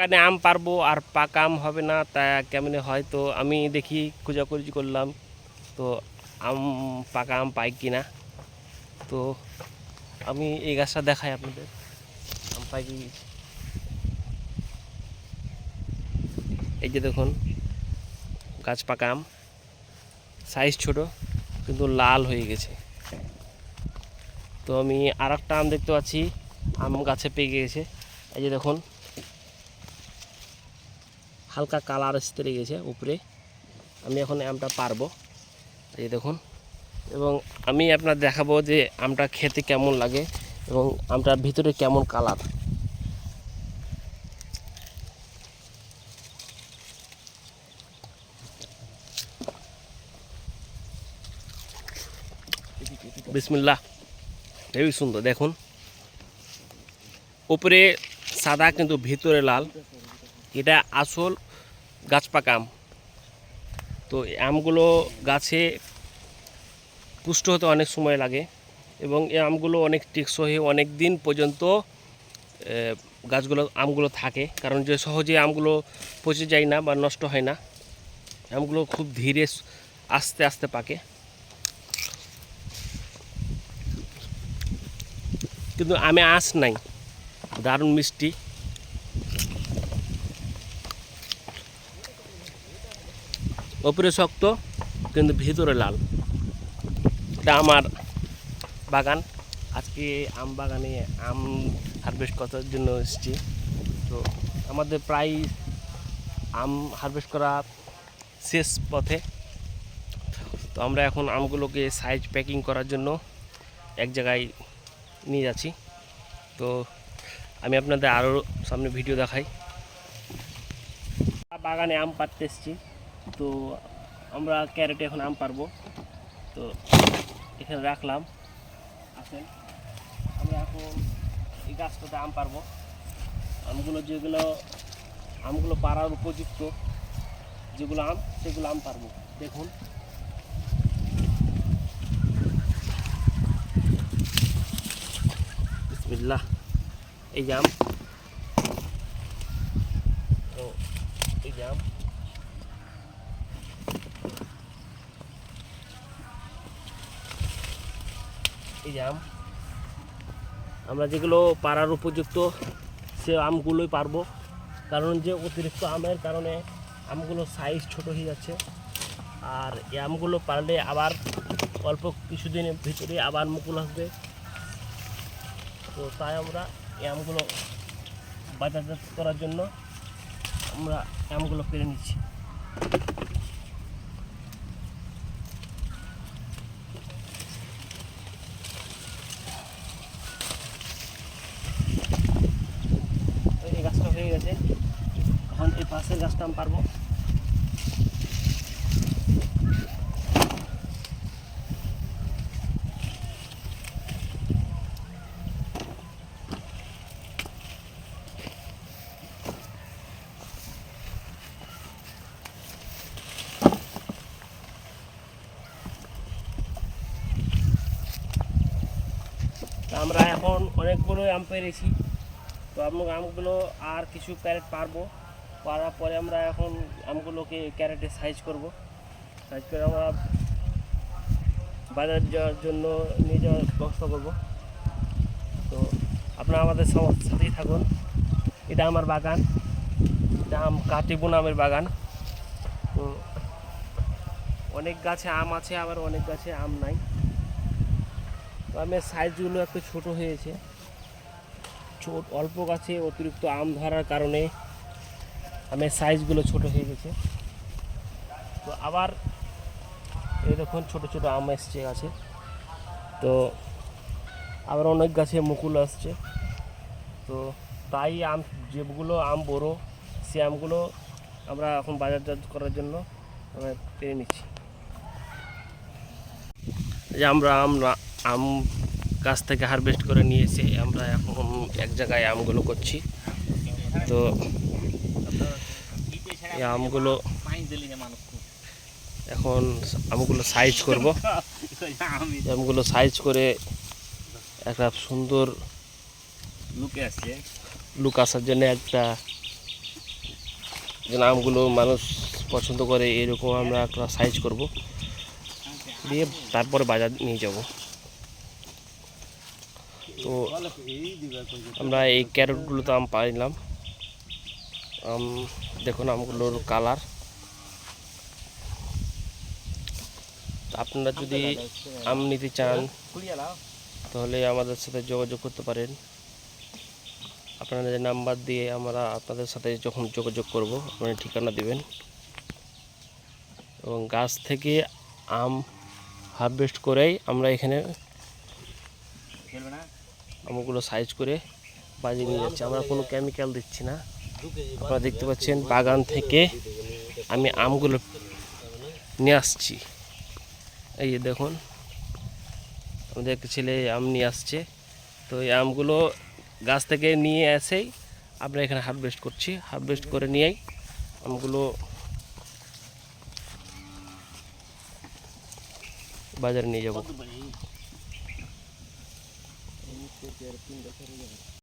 বাগানে আম পারবো আর পাকা আম হবে না, তা কেমনে হয়? তো আমি দেখি খোঁজাখুঁজি করলাম, তো আম পাকা আম পাই কিনা। তো আমি এই গাছটা দেখাই আপনাদের, আম পাই কি। এই যে দেখুন গাছ পাকা আম, সাইজ ছোট কিন্তু লাল হয়ে গেছে। তো আমি আর একটা আম দেখতে পাচ্ছি, আম গাছে পেকে গেছে। এই যে দেখুন হালকা কালার আসতে গেছে উপরে। আমি এখন আমটা পারবো, এই দেখুন। এবং আমি আপনার দেখাবো যে আমটা খেতে কেমন লাগে এবং আমটার ভিতরে কেমন কালার। বিসমিল্লাহ, হেবি সুন্দর। দেখুন উপরে সাদা কিন্তু ভিতরে লাল, এটা আসল গাছ পাকা আম। তো আমগুলো গাছে পুষ্ট হতে অনেক সময় লাগে এবং এই আমগুলো অনেক টেকসই, অনেক দিন পর্যন্ত আমগুলো থাকে, কারণ যে সহজে আমগুলো পচে যায় না বা নষ্ট হয় না। আমগুলো খুব ধীরে আস্তে আস্তে পাকে, কিন্তু আমে আঁশ নাই, দারুণ মিষ্টি। ওপরে শক্ত কিন্তু ভিতরে লাল। এটা আমার বাগান, আজকে আম বাগানে আম হারভেস্ট করার জন্য এসেছি। তো আমাদের প্রায় আম হারভেস্ট করা শেষ পথে। তো আমরা এখন আমগুলোকে সাইজ প্যাকিং করার জন্য এক জায়গায় নিয়ে যাচ্ছি। তো আমি আপনাদের আরও সামনে ভিডিও দেখাই। বাগানে আম পাড়তে এসেছি, তো আমরা ক্যারেটে এখন আম পারবো। তো এখানে রাখলাম, আসেন আমরা এখন এই গাছটাতে আম পারবো। আমগুলো পাড়ার উপযুক্ত যেগুলো আম, সেগুলো আম পারবো। দেখুন বিসমিল্লাহ, এই যে আম, তো এই যে আম, এই যে আম। আমরা যেগুলো পাড়ার উপযুক্ত সে আমগুলোই পারবো, কারণ যে অতিরিক্ত আমের কারণে আমগুলো সাইজ ছোট হয়ে যাচ্ছে। আর এই আমগুলো পারলে আবার অল্প কিছুদিনের ভিতরে আবার মুকুল আসবে। তো তাই আমরা এই আমগুলো বাজারজাত করার জন্য আমরা আমগুলো পেরে নিচ্ছি। এই গাছটা হয়ে গেছে, এখন এই পাশের গাছটা আমি পারবো। আমরা এখন অনেকগুলো আম পেরেছি, তো আমগুলো আর কিছু ক্যারেট পারবো। পারার পরে আমরা এখন আমগুলোকে ক্যারেটে সাইজ করব। সাইজ করে আমরা বাজার যাওয়ার জন্য নিয়ে যাওয়ার ব্যবস্থা করব। তো আপনারা আমাদের সাথেই থাকুন। এটা আমার বাগান, এটা কাটিবুন আমের বাগান। তো অনেক গাছে আম আছে, আবার অনেক গাছে আম নাই। তো আমের সাইজগুলো একটু ছোট হয়েছে, অল্প গাছে অতিরিক্ত আম ধরার কারণে আমের সাইজগুলো ছোট হয়ে গেছে। তো আবার এই দেখুন ছোট ছোট আম এসছে গাছে। তো আবার অনেক গাছে মুকুল আসছে। তো তাই যেগুলো আম বড়, সে আমগুলো আমরা এখন বাজারজাত করার জন্য আমরা পেরে নিচ্ছি। যে আমরা আম গাছ থেকে হারভেস্ট করে নিয়ে এসে আমরা এখন এক জায়গায় আমগুলো করছি। তো এই আমগুলো এখন সাইজ করব। আমগুলো সাইজ করে একটা সুন্দর লুক আসার জন্য একটা যেন আমগুলো মানুষ পছন্দ করে এরকম আমরা একটা সাইজ করব, দিয়ে তারপরে বাজার নিয়ে যাব। তো আমরা এই ক্যারটগুলো তো আম পাইলাম, আম দেখুন আমগুলোর কালার। আপনারা যদি আম নিতে চান তাহলে আমাদের সাথে যোগাযোগ করতে পারেন। আপনাদের নাম্বার দিয়ে আমরা আপনাদের সাথে যখন যোগাযোগ করব আপনারা ঠিকানা দিবেন, এবং গাছ থেকে আম হারভেস্ট করেই আমরা এখানে আমগুলো সাইজ করে বাজিয়ে নিয়ে যাচ্ছি। আমরা কোনো কেমিক্যাল দিচ্ছি না। আপনারা দেখতে পাচ্ছেন বাগান থেকে আমি আমগুলো নিয়ে আসছি। এই যে দেখুন, আমাদের একটা ছেলে আম নিয়ে আসছে। তো এই আমগুলো গাছ থেকে নিয়ে এসেই আমরা এখানে হারভেস্ট করছি। হারভেস্ট করে নিয়েই আমগুলো বাজারে নিয়ে যাব।